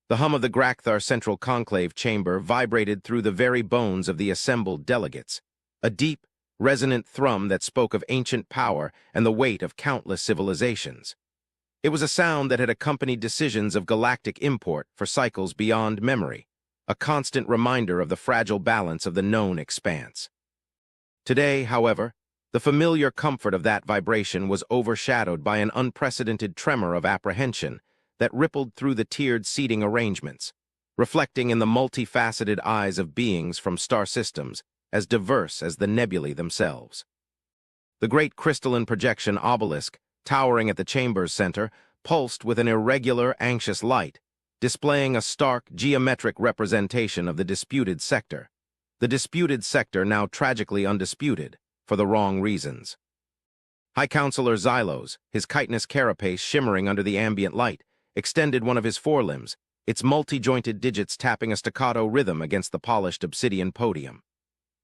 The hum of the Grakthar Central Conclave chamber vibrated through the very bones of the assembled delegates, a deep, resonant thrum that spoke of ancient power and the weight of countless civilizations. It was a sound that had accompanied decisions of galactic import for cycles beyond memory, a constant reminder of the fragile balance of the known expanse. Today, however, the familiar comfort of that vibration was overshadowed by an unprecedented tremor of apprehension that rippled through the tiered seating arrangements, reflecting in the multifaceted eyes of beings from star systems as diverse as the nebulae themselves. The great crystalline projection obelisk, towering at the chamber's center, pulsed with an irregular, anxious light, displaying a stark, geometric representation of the disputed sector. The disputed sector now tragically undisputed, for the wrong reasons. High Counselor Xylos, his chitinous carapace shimmering under the ambient light, extended one of his forelimbs, its multi-jointed digits tapping a staccato rhythm against the polished obsidian podium.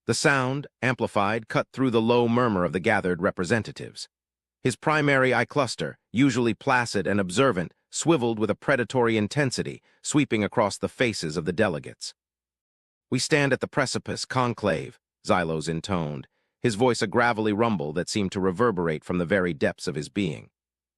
The sound, amplified, cut through the low murmur of the gathered representatives. His primary eye cluster, usually placid and observant, swiveled with a predatory intensity, sweeping across the faces of the delegates. "We stand at the precipice, conclave," Xylos intoned, his voice a gravelly rumble that seemed to reverberate from the very depths of his being.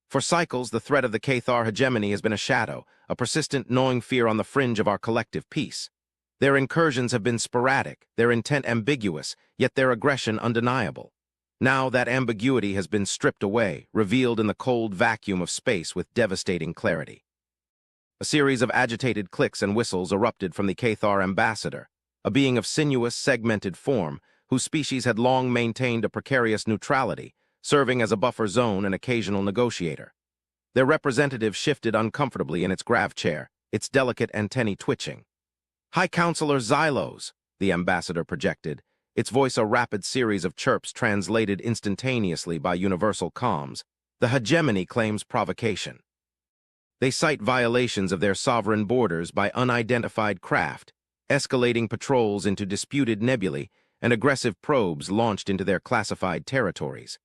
"For cycles, the threat of the Cathar hegemony has been a shadow, a persistent gnawing fear on the fringe of our collective peace. Their incursions have been sporadic, their intent ambiguous, yet their aggression undeniable. Now that ambiguity has been stripped away, revealed in the cold vacuum of space with devastating clarity." A series of agitated clicks and whistles erupted from the Cathar ambassador, a being of sinuous, segmented form, whose species had long maintained a precarious neutrality, serving as a buffer zone and occasional negotiator. Their representative shifted uncomfortably in its grav chair, its delicate antennae twitching. "High Counselor Xylos," the ambassador projected, its voice a rapid series of chirps translated instantaneously by universal comms, "the hegemony claims provocation. They cite violations of their sovereign borders by unidentified craft, escalating patrols into disputed nebulae, and aggressive probes launched into their classified territories.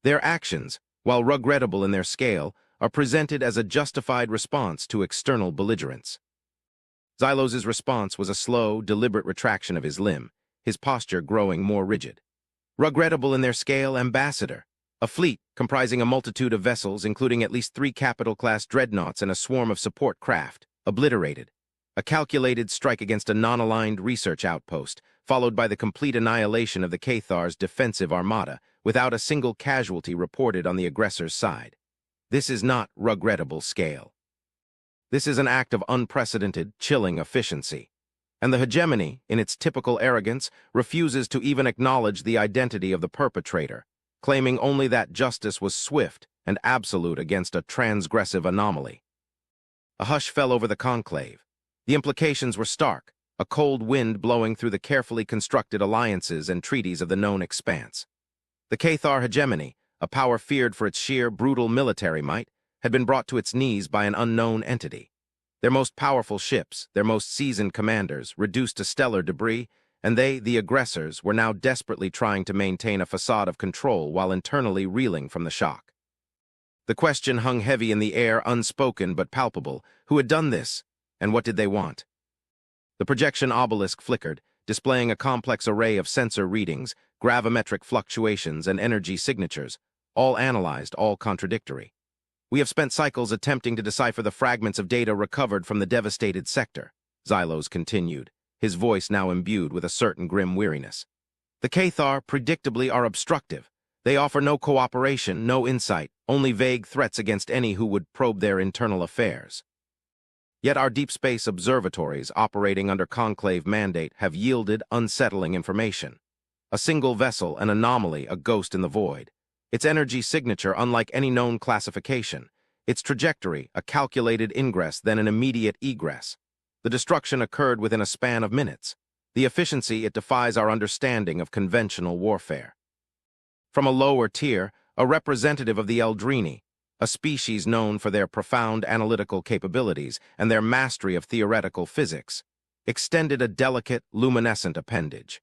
Their actions, while regrettable in their scale, are presented as a justified response to external belligerence." Xylos's response was a slow, deliberate retraction of his limb, his posture growing more rigid. "Regrettable in their scale, ambassador. A fleet, comprising a multitude of vessels, including at least 3 capital-class dreadnoughts and a swarm of support craft, obliterated. A calculated strike against a non-aligned research outpost, followed by the complete annihilation of the Cathar's defensive armada, without a single casualty reported on the aggressor's side. This is not regrettable scale. This is an act of unprecedented, chilling efficiency. And the hegemony, in its typical arrogance, refuses to even acknowledge the identity of the perpetrator, claiming only that justice was swift and absolute against a transgressive anomaly." A hush fell over the conclave. The implications were stark, a cold wind blowing through the carefully constructed alliances and treaties of the known expanse. The Cathar hegemony, a power feared for its sheer, brutal military might, had been brought to its knees by an unknown entity. Their most powerful ships, their most seasoned commanders, reduced to stellar debris, and they, the aggressors, were now desperately trying to maintain a facade of control while internally reeling from the shock. The question hung heavy in the air, unspoken but palpable. Who had done this, and what did they want? The projection obelisk flickered, displaying a complex array of sensor readings, gravimetric fluctuations, and energy signatures, all analyzed, all contradictory. "We have spent cycles attempting to decipher the fragments of data recovered from the devastated sector," Xylos continued, his voice now imbued with a certain grim weariness. "The Cathar, predictably, are obstructive. They offer no cooperation, no insight, only vague threats against any who would probe their internal affairs. Yet our deep space observatories, operating under conclave mandate, have yielded unsettling information. A single vessel, an anomaly, a ghost in the void. Its energy signature unlike any known classification. Its trajectory, a calculated ingress, then an immediate egress. The destruction occurred within a span of minutes. The efficiency, it defies our understanding of conventional warfare." From a lower tier, a representative of the Eldrini, a species known for their profound analytical capabilities and their mastery of theoretical physics, extended a delicate, luminescent appendage.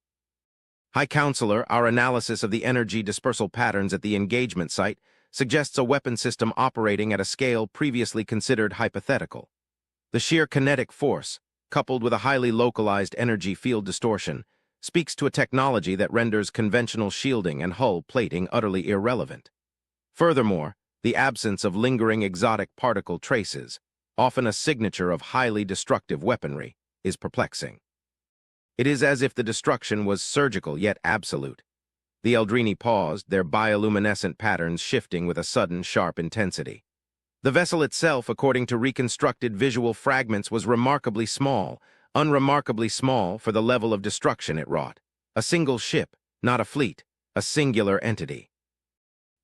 "High Counselor, our analysis of the energy dispersal patterns at the engagement site suggests a weapon system operating at a scale previously considered hypothetical. The sheer kinetic force, coupled with a highly localized energy field distortion, speaks to a technology that renders conventional shielding and hull plating utterly irrelevant. Furthermore, the absence of lingering exotic particle traces, often a signature of highly destructive weaponry, is perplexing. It is as if the destruction was surgical yet absolute. The Eldrini paused, their bioluminescent patterns shifting with a sudden, sharp intensity. The vessel itself, according to reconstructed visual fragments, was remarkably small, unremarkably small for the level of destruction it wrought. A single ship, not a fleet, a singular entity.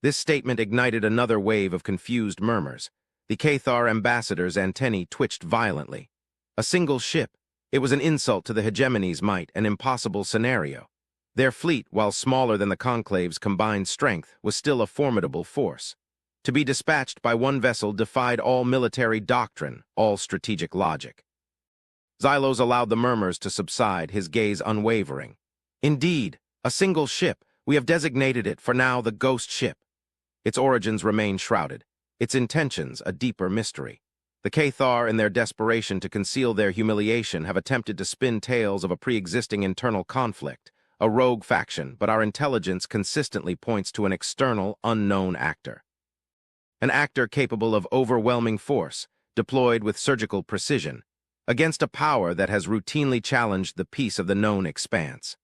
This statement ignited another wave of confused murmurs. The Cathar ambassador's antennae twitched violently. A single ship. It was an insult to the hegemony's might, an impossible scenario. Their fleet, while smaller than the Conclave's combined strength, was still a formidable force. To be dispatched by one vessel defied all military doctrine, all strategic logic. Xylos allowed the murmurs to subside, his gaze unwavering. Indeed, a single ship. We have designated it, for now, the Ghost Ship. Its origins remain shrouded, its intentions a deeper mystery. The Cathar, in their desperation to conceal their humiliation, have attempted to spin tales of a pre-existing internal conflict, a rogue faction, but our intelligence consistently points to an external, unknown actor. An actor capable of overwhelming force, deployed with surgical precision, against a power that has routinely challenged the peace of the known expanse.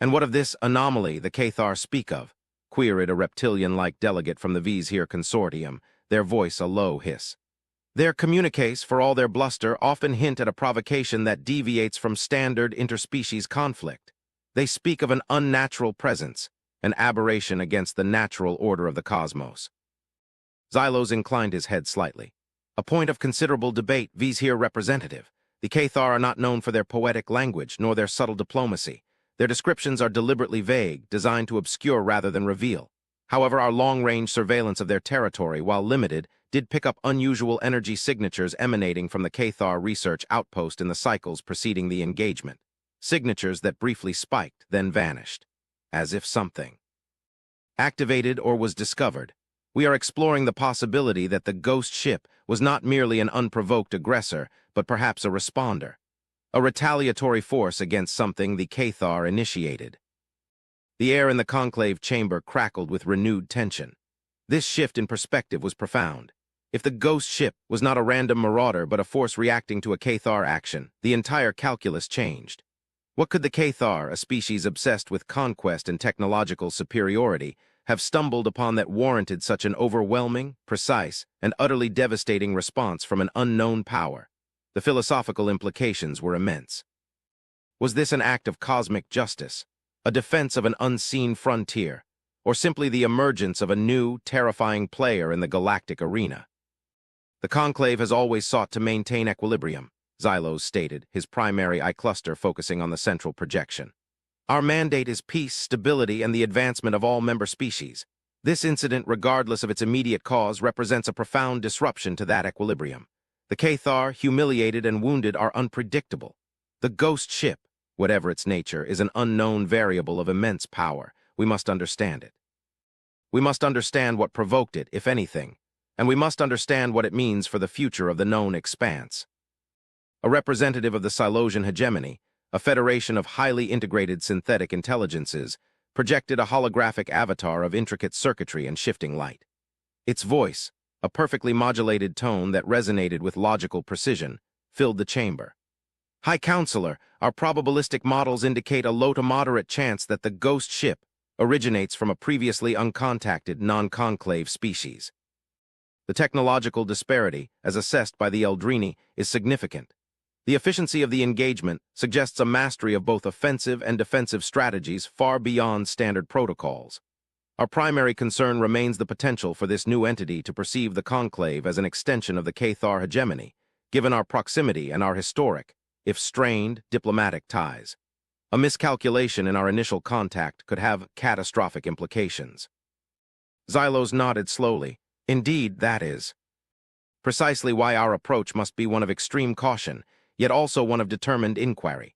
And what of this anomaly the Cathar speak of? Queried a reptilian-like delegate from the Vizier consortium, their voice a low hiss. Their communiques, for all their bluster, often hint at a provocation that deviates from standard interspecies conflict. They speak of an unnatural presence, an aberration against the natural order of the cosmos. Xylos inclined his head slightly. A point of considerable debate, Vizier representative. The Cathar are not known for their poetic language, nor their subtle diplomacy. Their descriptions are deliberately vague, designed to obscure rather than reveal. However, our long-range surveillance of their territory, while limited, did pick up unusual energy signatures emanating from the Cathar research outpost in the cycles preceding the engagement. Signatures that briefly spiked, then vanished. As if something activated or was discovered. We are exploring the possibility that the Ghost Ship was not merely an unprovoked aggressor, but perhaps a responder. A retaliatory force against something the Cathar initiated. The air in the conclave chamber crackled with renewed tension. This shift in perspective was profound. If the Ghost Ship was not a random marauder but a force reacting to a Cathar action, the entire calculus changed. What could the Cathar, a species obsessed with conquest and technological superiority, have stumbled upon that warranted such an overwhelming, precise, and utterly devastating response from an unknown power? The philosophical implications were immense. Was this an act of cosmic justice, a defense of an unseen frontier, or simply the emergence of a new, terrifying player in the galactic arena? The Conclave has always sought to maintain equilibrium, Xylos stated, his primary eye cluster focusing on the central projection. Our mandate is peace, stability, and the advancement of all member species. This incident, regardless of its immediate cause, represents a profound disruption to that equilibrium. The Cathar, humiliated and wounded, are unpredictable. The Ghost Ship, whatever its nature, is an unknown variable of immense power. We must understand it. We must understand what provoked it, if anything, and we must understand what it means for the future of the known expanse. A representative of the Silosian hegemony, a federation of highly integrated synthetic intelligences, projected a holographic avatar of intricate circuitry and shifting light. Its voice, a perfectly modulated tone that resonated with logical precision, filled the chamber. High Counselor, our probabilistic models indicate a low to moderate chance that the Ghost Ship originates from a previously uncontacted non-conclave species. The technological disparity, as assessed by the Eldrini, is significant. The efficiency of the engagement suggests a mastery of both offensive and defensive strategies far beyond standard protocols. Our primary concern remains the potential for this new entity to perceive the Conclave as an extension of the Cathar hegemony, given our proximity and our historic, if strained, diplomatic ties. A miscalculation in our initial contact could have catastrophic implications. Xylos nodded slowly. Indeed, that is precisely why our approach must be one of extreme caution, yet also one of determined inquiry.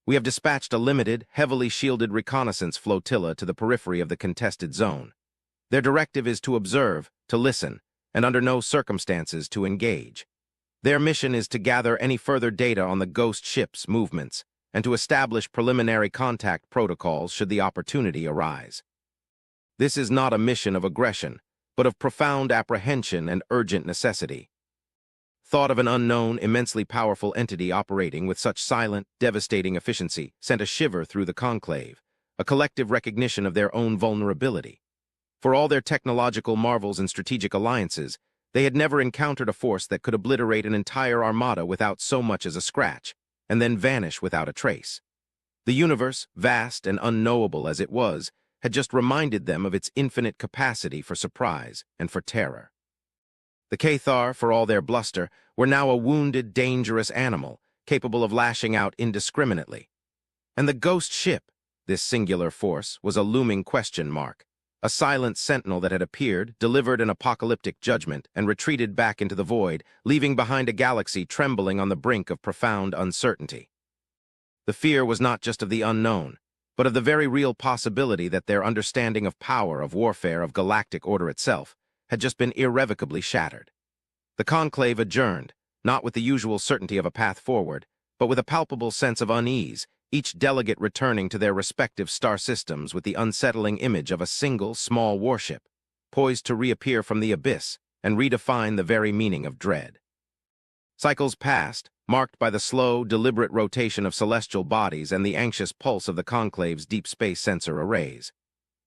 We have dispatched a limited, heavily shielded reconnaissance flotilla to the periphery of the contested zone. Their directive is to observe, to listen, and under no circumstances to engage. Their mission is to gather any further data on the ghost ship's movements and to establish preliminary contact protocols should the opportunity arise. This is not a mission of aggression, but of profound apprehension and urgent necessity. Thought of an unknown, immensely powerful entity operating with such silent, devastating efficiency sent a shiver through the conclave, a collective recognition of their own vulnerability. For all their technological marvels and strategic alliances, they had never encountered a force that could obliterate an entire armada without so much as a scratch, and then vanish without a trace. The universe, vast and unknowable as it was, had just reminded them of its infinite capacity for surprise and for terror. The Cathar, for all their bluster, were now a wounded, dangerous animal, capable of lashing out indiscriminately. And the ghost ship, this singular force, was a looming question mark, a silent sentinel that had appeared, delivered an apocalyptic judgment, and retreated back into the void, leaving behind a galaxy trembling on the brink of profound uncertainty. The fear was not just of the unknown, but of the very real possibility that their understanding of power, of warfare, of galactic order itself, had just been irrevocably shattered. The conclave adjourned, not with the usual certainty of a path forward, but with a palpable sense of unease, each delegate returning to their respective star systems with the unsettling image of a single, small warship, poised to reappear from the abyss and redefine the very meaning of dread. Cycles passed, marked by the slow, deliberate rotation of celestial bodies and the anxious pulse of the conclave's deep space sensor arrays.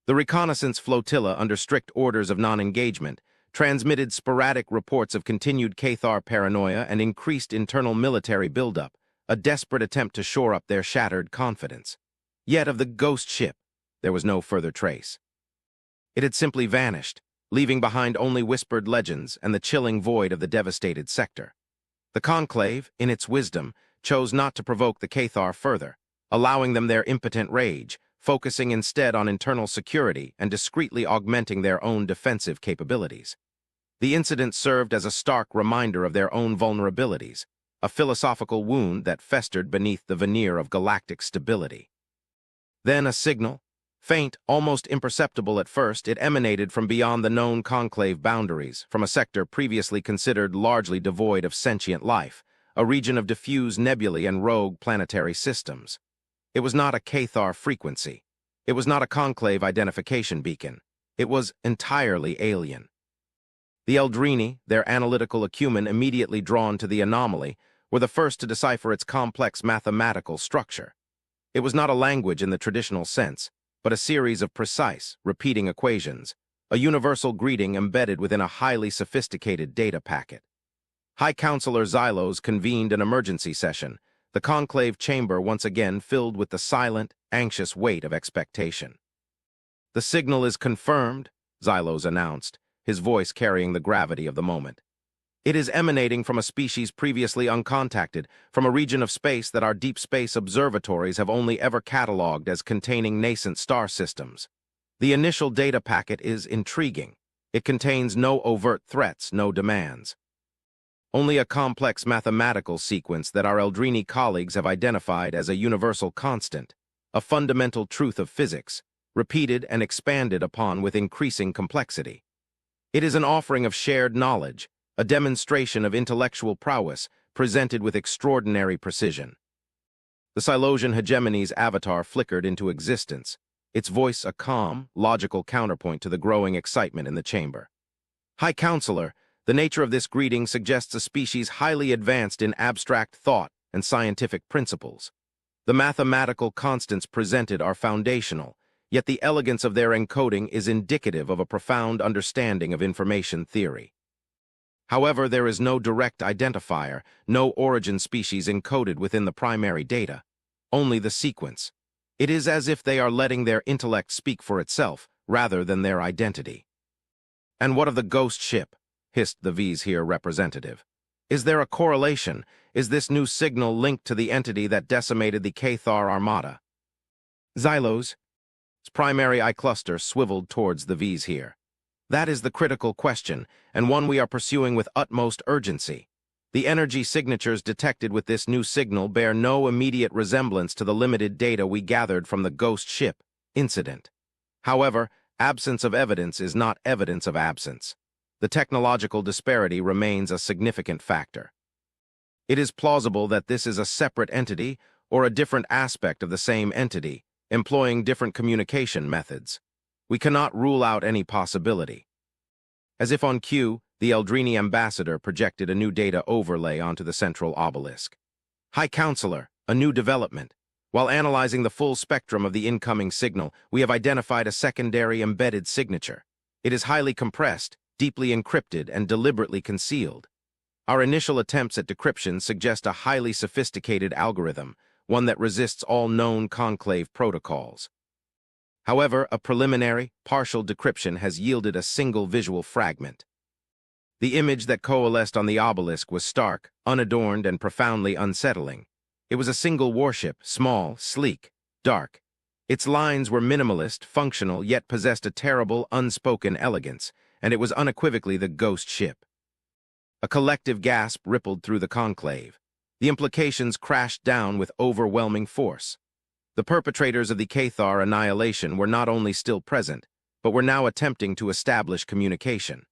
The reconnaissance flotilla, under strict orders of non-engagement, transmitted sporadic reports of continued Cathar paranoia and increased internal military buildup, a desperate attempt to shore up their shattered confidence. Yet of the ghost ship, there was no further trace. It had simply vanished, leaving behind only whispered legends and the chilling void of the devastated sector. The conclave, in its wisdom, chose not to provoke the Cathar further, allowing them their impotent rage, focusing instead on internal security and discreetly augmenting their own defensive capabilities. The incident served as a stark reminder of their own vulnerabilities, a philosophical wound that festered beneath the veneer of galactic stability. Then a signal, faint, almost imperceptible at first, it emanated from beyond the known conclave boundaries, from a sector previously considered largely devoid of sentient life, a region of diffuse nebulae and rogue planetary systems. It was not a Cathar frequency. It was not a conclave identification beacon. It was entirely alien. The Eldrini, their analytical acumen immediately drawn to the anomaly, were the first to decipher its complex mathematical structure. It was not a language in the traditional sense, but a series of precise, repeating equations, a universal greeting embedded within a highly sophisticated data packet. High Counselor Xylos convened an emergency session, the conclave chamber once again filled with the silent, anxious weight of expectation. "The signal is confirmed," Xylos announced, his voice carrying the gravity of the moment. "It is emanating from a species previously uncontacted, from a region of space that our deep space observatories have only ever catalogued as containing nascent star systems. The initial data packet is intriguing. It contains no overt threats, no demands. Only a complex mathematical sequence that our Eldrini colleagues have identified as a universal constant, a fundamental truth of physics, repeated and expanded upon with increasing complexity. It is an offering of shared knowledge, a demonstration of intellectual prowess presented with extraordinary precision." The Silosian hegemony's avatar flickered into existence, its voice a calm, logical counterpoint to the growing excitement in the chamber. "High Counselor, the nature of this greeting suggests a species highly advanced in abstract thought and scientific principles. The mathematical constants presented are foundational, yet the elegance of their encoding is indicative of a profound understanding of information theory. However, there is no direct identifier, no origin species encoded within the primary data, only the sequence. It is as if they are letting their intellect speak for itself, rather than their identity." "And what of the ghost ship?" hissed the Vizier representative. "Is there a correlation? Is this new signal linked to the entity that decimated the Cathar Armada?" Xylos' primary eye cluster swiveled towards the Vizier. "That is the critical question, and one we are pursuing with utmost urgency. The energy signatures detected with this new signal bear no immediate resemblance to the limited data we gathered from the ghost ship incident. However, absence of evidence is not evidence of absence. The technological disparity remains a significant factor. It is plausible that this is a separate entity or a different aspect of the same entity, employing different communication methods. We cannot rule out any possibility. As if on cue, the Eldrini ambassador projected a new data overlay onto the central obelisk. High Counselor, a new development. While analyzing the full spectrum of the incoming signal, we have identified a secondary embedded signature. It is highly compressed, deeply encrypted, and deliberately concealed. Our initial attempts at decryption suggest a highly sophisticated algorithm, one that resists all known conclave protocols. However, a preliminary, partial decryption has yielded a single visual fragment. The image that coalesced on the obelisk was stark, unadorned, and profoundly unsettling. It was a single warship, small, sleek, dark. Its lines were minimalist, functional, yet possessed a terrible, unspoken elegance, and it was unequivocally the ghost ship. A collective gasp rippled through the conclave. The implications crashed down with overwhelming force. The perpetrators of the Cathar annihilation were not only still present, but were now attempting to establish communication.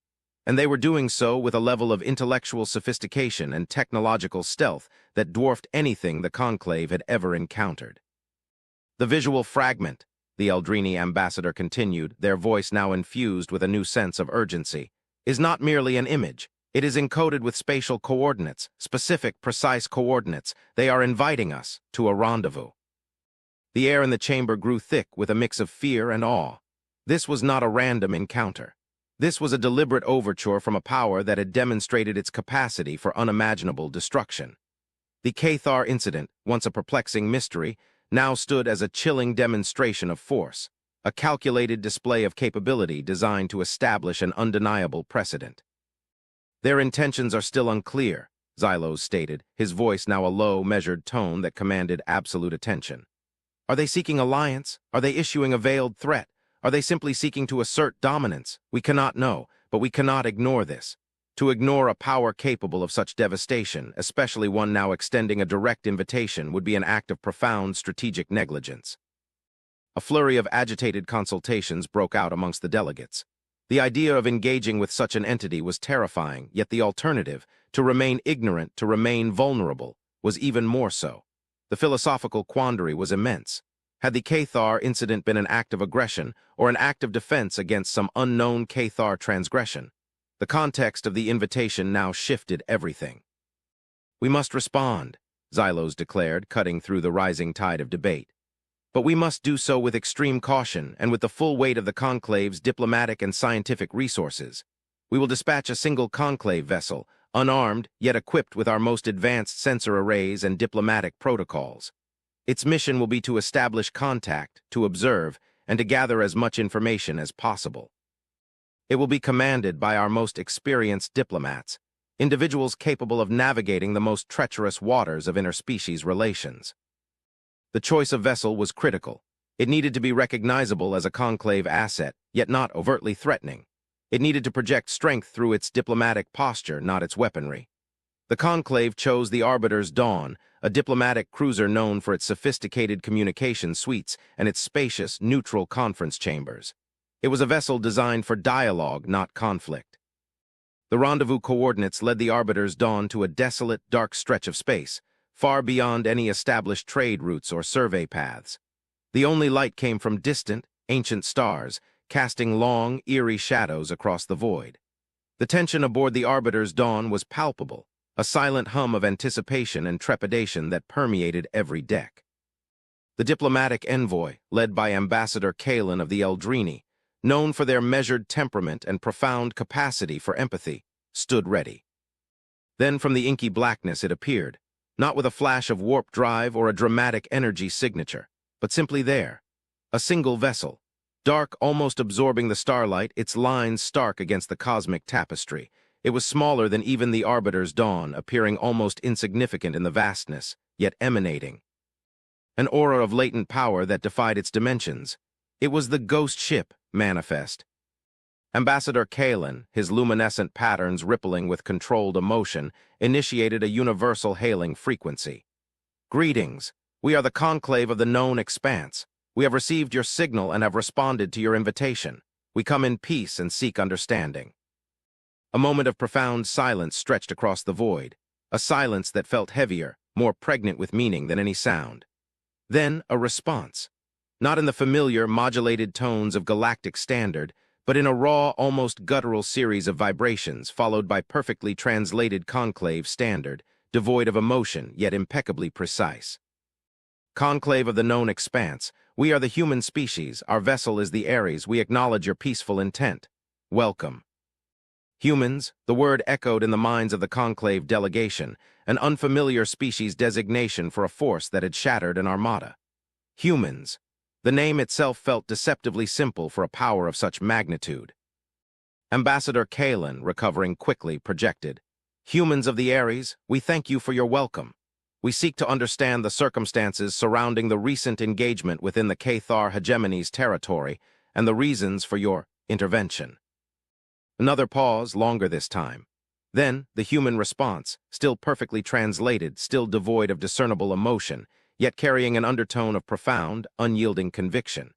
And they were doing so with a level of intellectual sophistication and technological stealth that dwarfed anything the conclave had ever encountered. The visual fragment, the Eldrini ambassador continued, their voice now infused with a new sense of urgency, is not merely an image. It is encoded with spatial coordinates, specific, precise coordinates. They are inviting us to a rendezvous. The air in the chamber grew thick with a mix of fear and awe. This was not a random encounter. This was a deliberate overture from a power that had demonstrated its capacity for unimaginable destruction. The Cathar incident, once a perplexing mystery, now stood as a chilling demonstration of force, a calculated display of capability designed to establish an undeniable precedent. Their intentions are still unclear, Xylos stated, his voice now a low, measured tone that commanded absolute attention. Are they seeking alliance? Are they issuing a veiled threat? Are they simply seeking to assert dominance? We cannot know, but we cannot ignore this. To ignore a power capable of such devastation, especially one now extending a direct invitation, would be an act of profound strategic negligence. A flurry of agitated consultations broke out amongst the delegates. The idea of engaging with such an entity was terrifying, yet the alternative, to remain ignorant, to remain vulnerable, was even more so. The philosophical quandary was immense. Had the Cathar incident been an act of aggression or an act of defense against some unknown Cathar transgression? The context of the invitation now shifted everything. We must respond, Xylos declared, cutting through the rising tide of debate. But we must do so with extreme caution and with the full weight of the conclave's diplomatic and scientific resources. We will dispatch a single conclave vessel, unarmed, yet equipped with our most advanced sensor arrays and diplomatic protocols. Its mission will be to establish contact, to observe, and to gather as much information as possible. It will be commanded by our most experienced diplomats, individuals capable of navigating the most treacherous waters of interspecies relations. The choice of vessel was critical. It needed to be recognizable as a conclave asset, yet not overtly threatening. It needed to project strength through its diplomatic posture, not its weaponry. The conclave chose the Arbiter's Dawn, a diplomatic cruiser known for its sophisticated communication suites and its spacious, neutral conference chambers. It was a vessel designed for dialogue, not conflict. The rendezvous coordinates led the Arbiter's Dawn to a desolate, dark stretch of space, far beyond any established trade routes or survey paths. The only light came from distant, ancient stars, casting long, eerie shadows across the void. The tension aboard the Arbiter's Dawn was palpable, a silent hum of anticipation and trepidation that permeated every deck. The diplomatic envoy, led by Ambassador Kalen of the Eldrini, known for their measured temperament and profound capacity for empathy, stood ready. Then from the inky blackness it appeared, not with a flash of warp drive or a dramatic energy signature, but simply there, a single vessel, dark, almost absorbing the starlight, its lines stark against the cosmic tapestry. It was smaller than even the Arbiter's Dawn, appearing almost insignificant in the vastness, yet emanating an aura of latent power that defied its dimensions. It was the ghost ship, manifest. Ambassador Kalen, his luminescent patterns rippling with controlled emotion, initiated a universal hailing frequency. Greetings. We are the conclave of the known expanse. We have received your signal and have responded to your invitation. We come in peace and seek understanding. A moment of profound silence stretched across the void. a silence that felt heavier, more pregnant with meaning than any sound. Then a response. Not in the familiar, modulated tones of Galactic standard, but in a raw, almost guttural series of vibrations followed by perfectly translated conclave standard, devoid of emotion, yet impeccably precise. Conclave of the known expanse, we are the human species, our vessel is the Ares, we acknowledge your peaceful intent. Welcome. Humans, the word echoed in the minds of the conclave delegation, an unfamiliar species designation for a force that had shattered an armada. Humans. The name itself felt deceptively simple for a power of such magnitude. Ambassador Kalen, recovering quickly, projected, "Humans of the Ares, we thank you for your welcome. We seek to understand the circumstances surrounding the recent engagement within the Cathar hegemony's territory and the reasons for your intervention." Another pause, longer this time. Then, the human response, still perfectly translated, still devoid of discernible emotion, yet carrying an undertone of profound, unyielding conviction.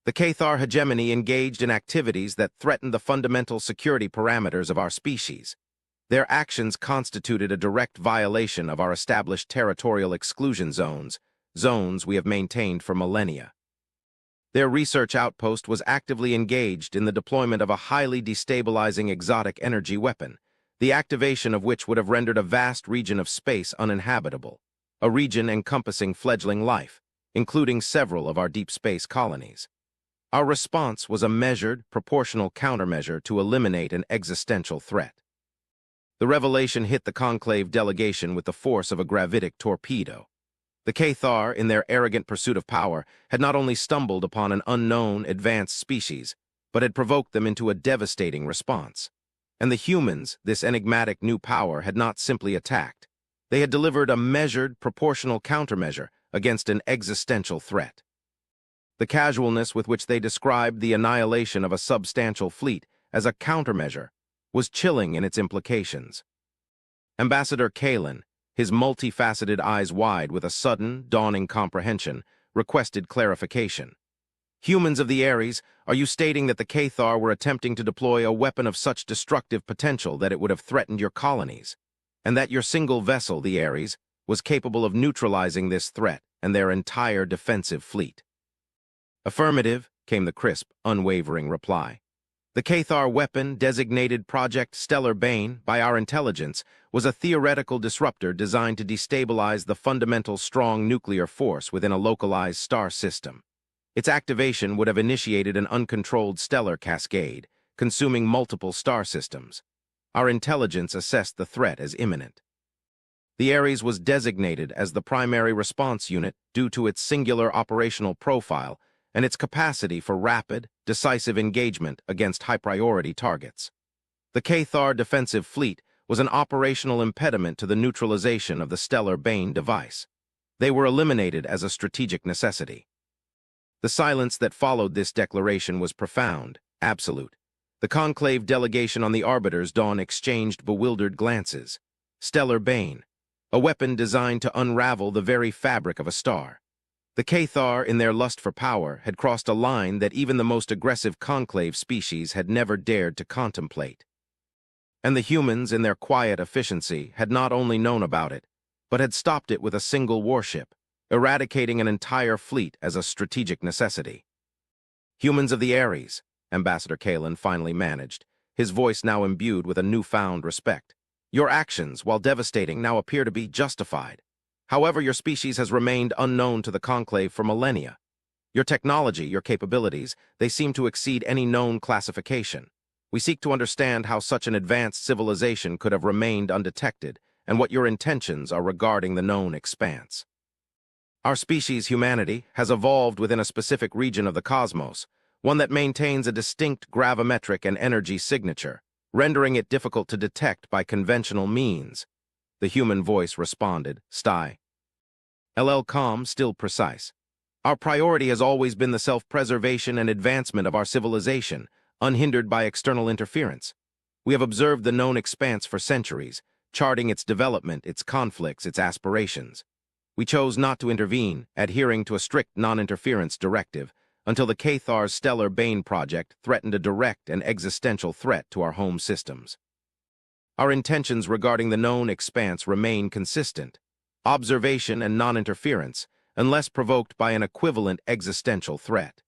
The Cathar hegemony engaged in activities that threatened the fundamental security parameters of our species. Their actions constituted a direct violation of our established territorial exclusion zones, zones we have maintained for millennia. Their research outpost was actively engaged in the deployment of a highly destabilizing exotic energy weapon, the activation of which would have rendered a vast region of space uninhabitable, a region encompassing fledgling life, including several of our deep space colonies. Our response was a measured, proportional countermeasure to eliminate an existential threat. The revelation hit the conclave delegation with the force of a gravitic torpedo. The Cathar, in their arrogant pursuit of power, had not only stumbled upon an unknown, advanced species, but had provoked them into a devastating response. And the humans, this enigmatic new power, had not simply attacked. They had delivered a measured, proportional countermeasure against an existential threat. The casualness with which they described the annihilation of a substantial fleet as a countermeasure was chilling in its implications. Ambassador Kalen, his multifaceted eyes wide with a sudden, dawning comprehension, requested clarification. "Humans of the Ares, are you stating that the Cathar were attempting to deploy a weapon of such destructive potential that it would have threatened your colonies, and that your single vessel, the Ares, was capable of neutralizing this threat and their entire defensive fleet?" "Affirmative," came the crisp, unwavering reply. "The Cathar weapon, designated Project Stellar Bane by our intelligence, was a theoretical disruptor designed to destabilize the fundamental strong nuclear force within a localized star system. Its activation would have initiated an uncontrolled stellar cascade, consuming multiple star systems. Our intelligence assessed the threat as imminent. The Ares was designated as the primary response unit due to its singular operational profile and its capacity for rapid, decisive engagement against high-priority targets. The Cathar defensive fleet was an operational impediment to the neutralization of the Stellar Bane device. They were eliminated as a strategic necessity. The silence that followed this declaration was profound, absolute. The conclave delegation on the Arbiter's Dawn exchanged bewildered glances. Stellar Bane, a weapon designed to unravel the very fabric of a star. The Cathar, in their lust for power, had crossed a line that even the most aggressive conclave species had never dared to contemplate. And the humans, in their quiet efficiency, had not only known about it, but had stopped it with a single warship, eradicating an entire fleet as a strategic necessity. "Humans of the Ares," Ambassador Kalen finally managed, his voice now imbued with a newfound respect. "Your actions, while devastating, now appear to be justified. However, your species has remained unknown to the conclave for millennia. Your technology, your capabilities, they seem to exceed any known classification. We seek to understand how such an advanced civilization could have remained undetected, and what your intentions are regarding the known expanse. Our species, humanity, has evolved within a specific region of the cosmos, one that maintains a distinct gravimetric and energy signature, rendering it difficult to detect by conventional means." The human voice responded, calm, still precise. "Our priority has always been the self-preservation and advancement of our civilization, unhindered by external interference. We have observed the known expanse for centuries, charting its development, its conflicts, its aspirations. We chose not to intervene, adhering to a strict non-interference directive, until the Cathar's Stellar Bane project threatened a direct and existential threat to our home systems." Our intentions regarding the known expanse remain consistent: observation and non-interference, unless provoked by an equivalent existential threat.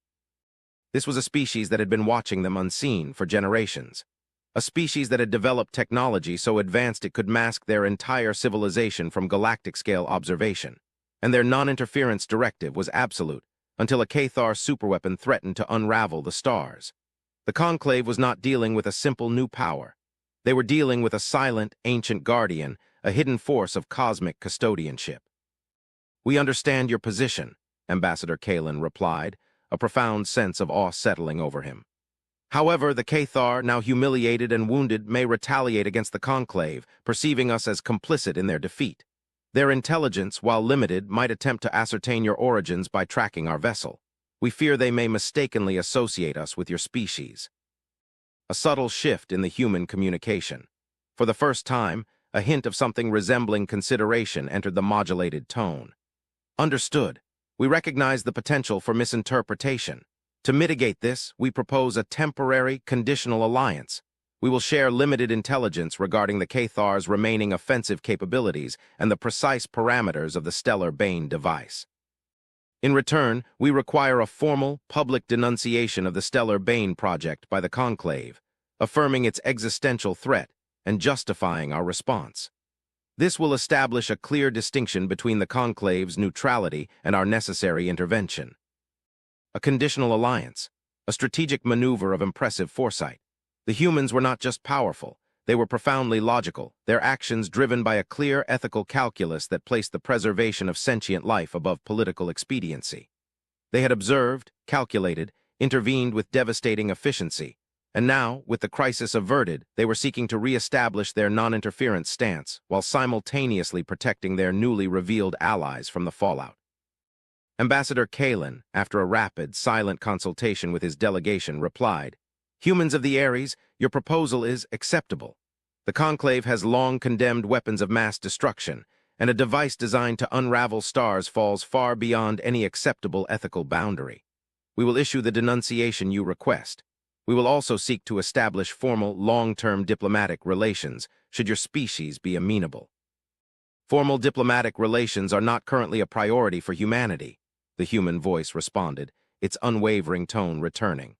This was a species that had been watching them unseen for generations. A species that had developed technology so advanced it could mask their entire civilization from galactic-scale observation. And their non-interference directive was absolute, until a Cathar superweapon threatened to unravel the stars. The Conclave was not dealing with a simple new power. They were dealing with a silent, ancient guardian, a hidden force of cosmic custodianship. "We understand your position," Ambassador Kalen replied, a profound sense of awe settling over him. "However, the Cathar, now humiliated and wounded, may retaliate against the Conclave, perceiving us as complicit in their defeat. Their intelligence, while limited, might attempt to ascertain your origins by tracking our vessel. We fear they may mistakenly associate us with your species." A subtle shift in the human communication. For the first time, a hint of something resembling consideration entered the modulated tone. "Understood. We recognize the potential for misinterpretation. To mitigate this, we propose a temporary, conditional alliance. We will share limited intelligence regarding the Cathar's remaining offensive capabilities and the precise parameters of the Stellar Bane device. In return, we require a formal, public denunciation of the Stellar Bane project by the Conclave, affirming its existential threat and justifying our response. This will establish a clear distinction between the Conclave's neutrality and our necessary intervention. A conditional alliance, a strategic maneuver of impressive foresight. The humans were not just powerful, they were profoundly logical, their actions driven by a clear ethical calculus that placed the preservation of sentient life above political expediency. They had observed, calculated, intervened with devastating efficiency, and now, with the crisis averted, they were seeking to re-establish their non-interference stance while simultaneously protecting their newly revealed allies from the fallout. Ambassador Kalen, after a rapid, silent consultation with his delegation, replied, "Humans of the Ares, your proposal is acceptable. The Conclave has long condemned weapons of mass destruction, and a device designed to unravel stars falls far beyond any acceptable ethical boundary. We will issue the denunciation you request. We will also seek to establish formal, long-term diplomatic relations, should your species be amenable." "Formal diplomatic relations are not currently a priority for humanity," the human voice responded, its unwavering tone returning.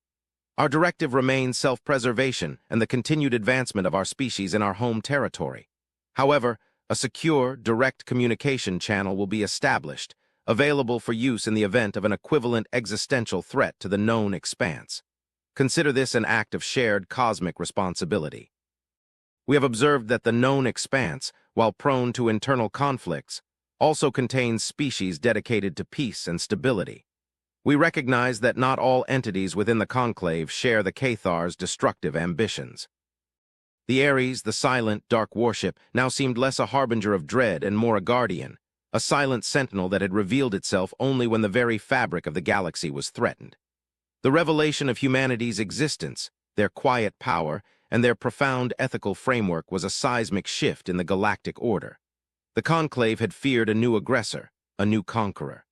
"Our directive remains self-preservation and the continued advancement of our species in our home territory. However, a secure, direct communication channel will be established, available for use in the event of an equivalent existential threat to the known expanse. Consider this an act of shared cosmic responsibility. We have observed that the known expanse, while prone to internal conflicts, also contains species dedicated to peace and stability. We recognize that not all entities within the Conclave share the Cathar's destructive ambitions." The Ares, the silent, dark warship, now seemed less a harbinger of dread and more a guardian, a silent sentinel that had revealed itself only when the very fabric of the galaxy was threatened. The revelation of humanity's existence, their quiet power, and their profound ethical framework was a seismic shift in the galactic order. The Conclave had feared a new aggressor, a new conqueror.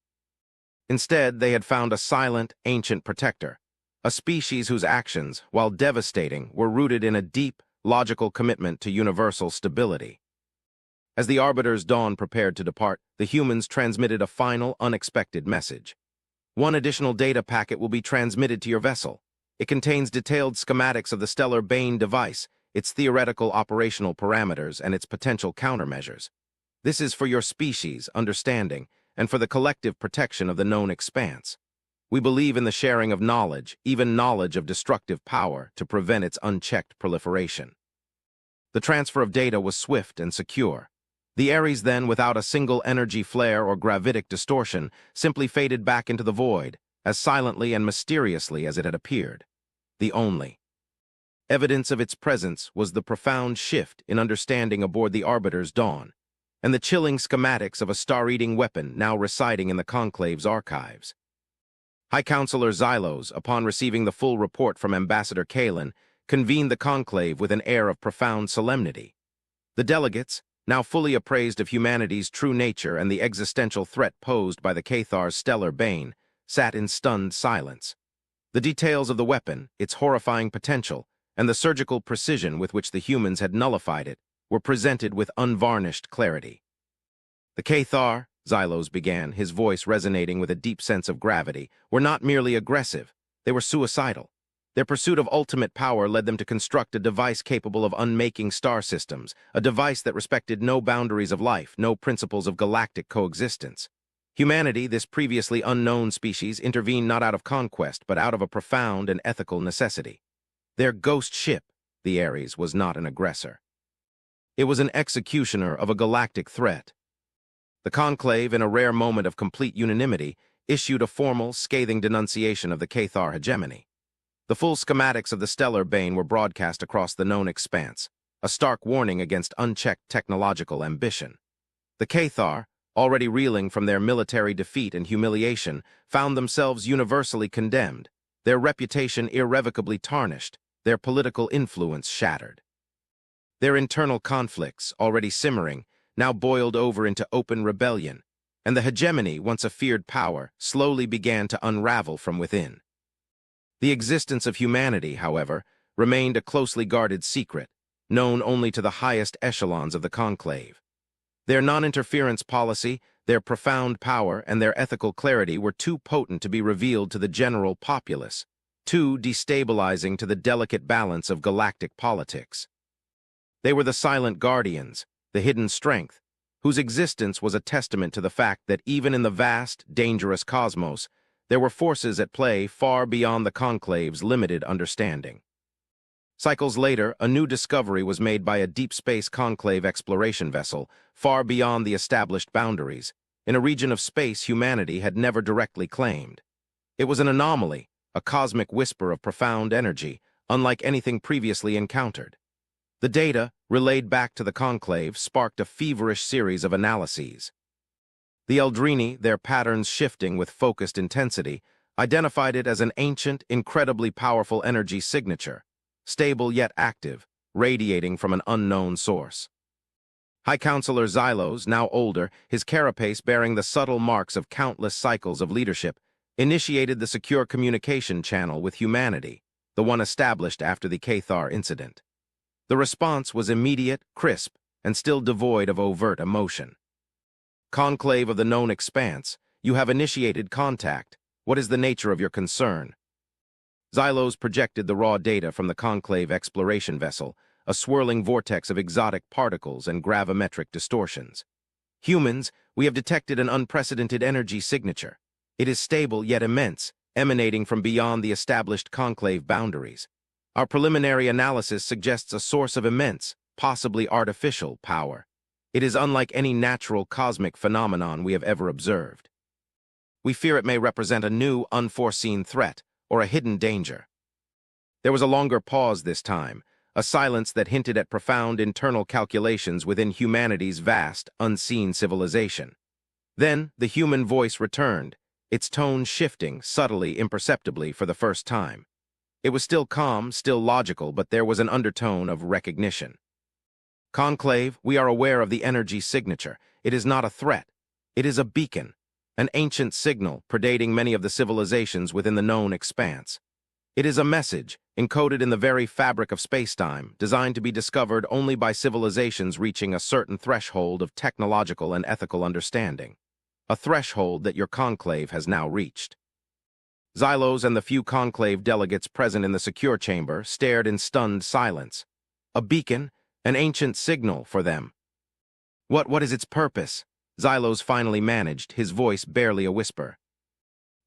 Instead, they had found a silent, ancient protector, a species whose actions, while devastating, were rooted in a deep, logical commitment to universal stability. As the Arbiter's dawn prepared to depart, the humans transmitted a final, unexpected message. "One additional data packet will be transmitted to your vessel. It contains detailed schematics of the Stellar Bane device, its theoretical operational parameters, and its potential countermeasures. This is for your species' understanding and for the collective protection of the known expanse. We believe in the sharing of knowledge, even knowledge of destructive power, to prevent its unchecked proliferation." The transfer of data was swift and secure. The Ares then, without a single energy flare or gravitic distortion, simply faded back into the void, as silently and mysteriously as it had appeared. The only evidence of its presence was the profound shift in understanding aboard the Arbiter's dawn, and the chilling schematics of a star-eating weapon now residing in the Conclave's archives. High Counselor Xylos, upon receiving the full report from Ambassador Kalen, convened the Conclave with an air of profound solemnity. The delegates, now fully appraised of humanity's true nature and the existential threat posed by the Cathar's stellar bane, sat in stunned silence. The details of the weapon, its horrifying potential, and the surgical precision with which the humans had nullified it were presented with unvarnished clarity. The Cathar, Xylos began, his voice resonating with a deep sense of gravity, were not merely aggressive, they were suicidal. Their pursuit of ultimate power led them to construct a device capable of unmaking star systems, a device that respected no boundaries of life, no principles of galactic coexistence. Humanity, this previously unknown species, intervened not out of conquest, but out of a profound and ethical necessity. Their ghost ship, the Ares, was not an aggressor. It was an executioner of a galactic threat. The Conclave, in a rare moment of complete unanimity, issued a formal, scathing denunciation of the Cathar hegemony. The full schematics of the stellar bane were broadcast across the known expanse, a stark warning against unchecked technological ambition. The Cathar, already reeling from their military defeat and humiliation, found themselves universally condemned, their reputation irrevocably tarnished, their political influence shattered. Their internal conflicts, already simmering, now boiled over into open rebellion, and the hegemony, once a feared power, slowly began to unravel from within. The existence of humanity, however, remained a closely guarded secret, known only to the highest echelons of the Conclave. Their non-interference policy, their profound power, and their ethical clarity were too potent to be revealed to the general populace, too destabilizing to the delicate balance of galactic politics. They were the silent guardians, the hidden strength, whose existence was a testament to the fact that even in the vast, dangerous cosmos, there were forces at play far beyond the Conclave's limited understanding. Cycles later, a new discovery was made by a deep space Conclave exploration vessel, far beyond the established boundaries, in a region of space humanity had never directly claimed. It was an anomaly, a cosmic whisper of profound energy, unlike anything previously encountered. The data, relayed back to the Conclave, sparked a feverish series of analyses. The Eldrini, their patterns shifting with focused intensity, identified it as an ancient, incredibly powerful energy signature, stable yet active, radiating from an unknown source. High Counselor Xylos, now older, his carapace bearing the subtle marks of countless cycles of leadership, initiated the secure communication channel with humanity, the one established after the Cathar incident. The response was immediate, crisp, and still devoid of overt emotion. Conclave of the known expanse, you have initiated contact. What is the nature of your concern? Xylos projected the raw data from the Conclave exploration vessel, a swirling vortex of exotic particles and gravimetric distortions. Humans, we have detected an unprecedented energy signature. It is stable yet immense, emanating from beyond the established Conclave boundaries. Our preliminary analysis suggests a source of immense, possibly artificial, power. It is unlike any natural cosmic phenomenon we have ever observed. We fear it may represent a new, unforeseen threat, or a hidden danger. There was a longer pause this time, a silence that hinted at profound internal calculations within humanity's vast, unseen civilization. Then, the human voice returned, its tone shifting, subtly, imperceptibly, for the first time. It was still calm, still logical, but there was an undertone of recognition. Conclave, we are aware of the energy signature. It is not a threat. It is a beacon, an ancient signal predating many of the civilizations within the known expanse. It is a message, encoded in the very fabric of spacetime, designed to be discovered only by civilizations reaching a certain threshold of technological and ethical understanding. A threshold that your Conclave has now reached. Xylos and the few Conclave delegates present in the secure chamber stared in stunned silence. A beacon, an ancient signal for them. What is its purpose? Xylos finally managed, his voice barely a whisper.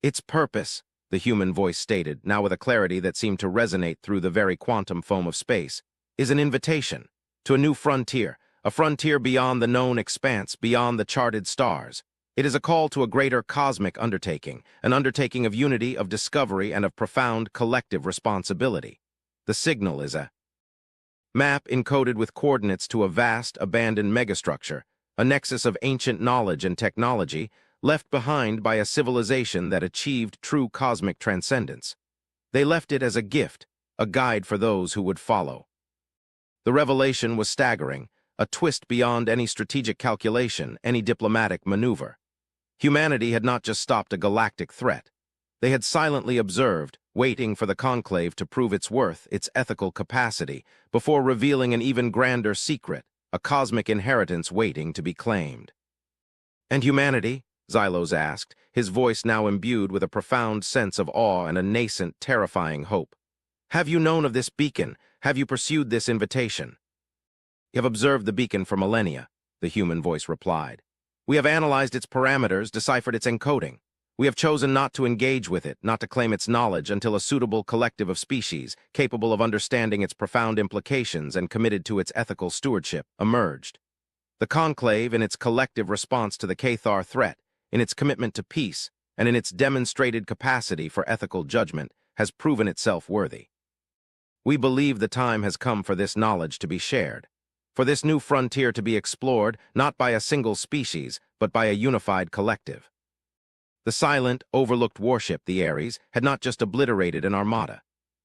Its purpose, the human voice stated, now with a clarity that seemed to resonate through the very quantum foam of space, is an invitation to a new frontier, a frontier beyond the known expanse, beyond the charted stars. It is a call to a greater cosmic undertaking, an undertaking of unity, of discovery, and of profound collective responsibility. The signal is a map encoded with coordinates to a vast, abandoned megastructure, a nexus of ancient knowledge and technology, left behind by a civilization that achieved true cosmic transcendence. They left it as a gift, a guide for those who would follow. The revelation was staggering, a twist beyond any strategic calculation, any diplomatic maneuver. Humanity had not just stopped a galactic threat. They had silently observed, waiting for the Conclave to prove its worth, its ethical capacity, before revealing an even grander secret, a cosmic inheritance waiting to be claimed. "And humanity?" Xylos asked, his voice now imbued with a profound sense of awe and a nascent, terrifying hope. "Have you known of this beacon? Have you pursued this invitation?" "You have observed the beacon for millennia," the human voice replied. "We have analyzed its parameters, deciphered its encoding. We have chosen not to engage with it, not to claim its knowledge until a suitable collective of species, capable of understanding its profound implications and committed to its ethical stewardship, emerged. The Conclave, in its collective response to the Cathar threat, in its commitment to peace, and in its demonstrated capacity for ethical judgment, has proven itself worthy. We believe the time has come for this knowledge to be shared, for this new frontier to be explored not by a single species, but by a unified collective." The silent, overlooked warship, the Ares, had not just obliterated an armada.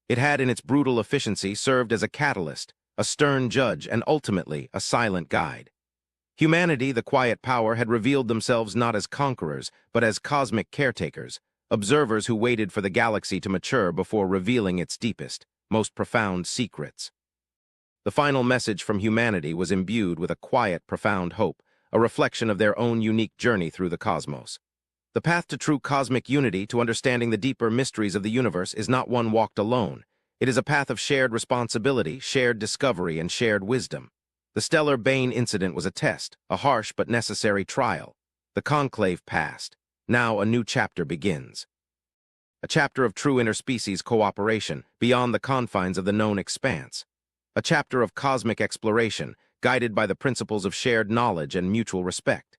It had, in its brutal efficiency, served as a catalyst, a stern judge, and ultimately a silent guide. Humanity, the quiet power, had revealed themselves not as conquerors, but as cosmic caretakers, observers who waited for the galaxy to mature before revealing its deepest, most profound secrets. The final message from humanity was imbued with a quiet, profound hope, a reflection of their own unique journey through the cosmos. The path to true cosmic unity, to understanding the deeper mysteries of the universe, is not one walked alone. It is a path of shared responsibility, shared discovery, and shared wisdom. The stellar Bane incident was a test, a harsh but necessary trial. The conclave passed. Now a new chapter begins. A chapter of true interspecies cooperation, beyond the confines of the known expanse. A chapter of cosmic exploration, guided by the principles of shared knowledge and mutual respect.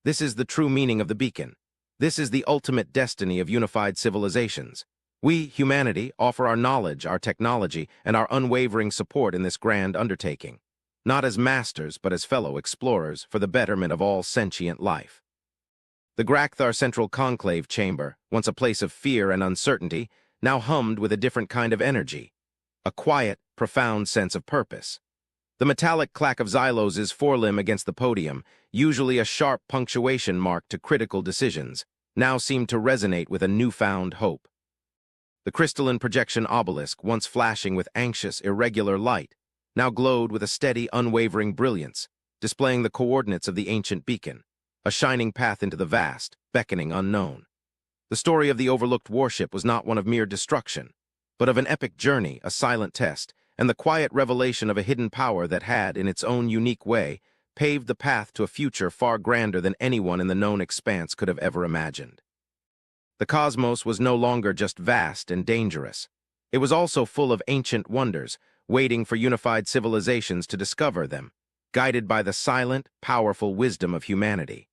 This is the true meaning of the beacon. This is the ultimate destiny of unified civilizations. We, humanity, offer our knowledge, our technology, and our unwavering support in this grand undertaking. Not as masters, but as fellow explorers for the betterment of all sentient life. The Galactic Central Conclave Chamber, once a place of fear and uncertainty, now hummed with a different kind of energy. A quiet, profound sense of purpose. The metallic clack of Xylos' forelimb against the podium, usually a sharp punctuation mark to critical decisions, now seemed to resonate with a newfound hope. The crystalline projection obelisk, once flashing with anxious, irregular light, now glowed with a steady, unwavering brilliance, displaying the coordinates of the ancient beacon, a shining path into the vast, beckoning unknown. The story of the overlooked warship was not one of mere destruction, but of an epic journey, a silent test, and the quiet revelation of a hidden power that had, in its own unique way, paved the path to a future far grander than anyone in the known expanse could have ever imagined. The cosmos was no longer just vast and dangerous. It was also full of ancient wonders, waiting for unified civilizations to discover them, guided by the silent, powerful wisdom of humanity.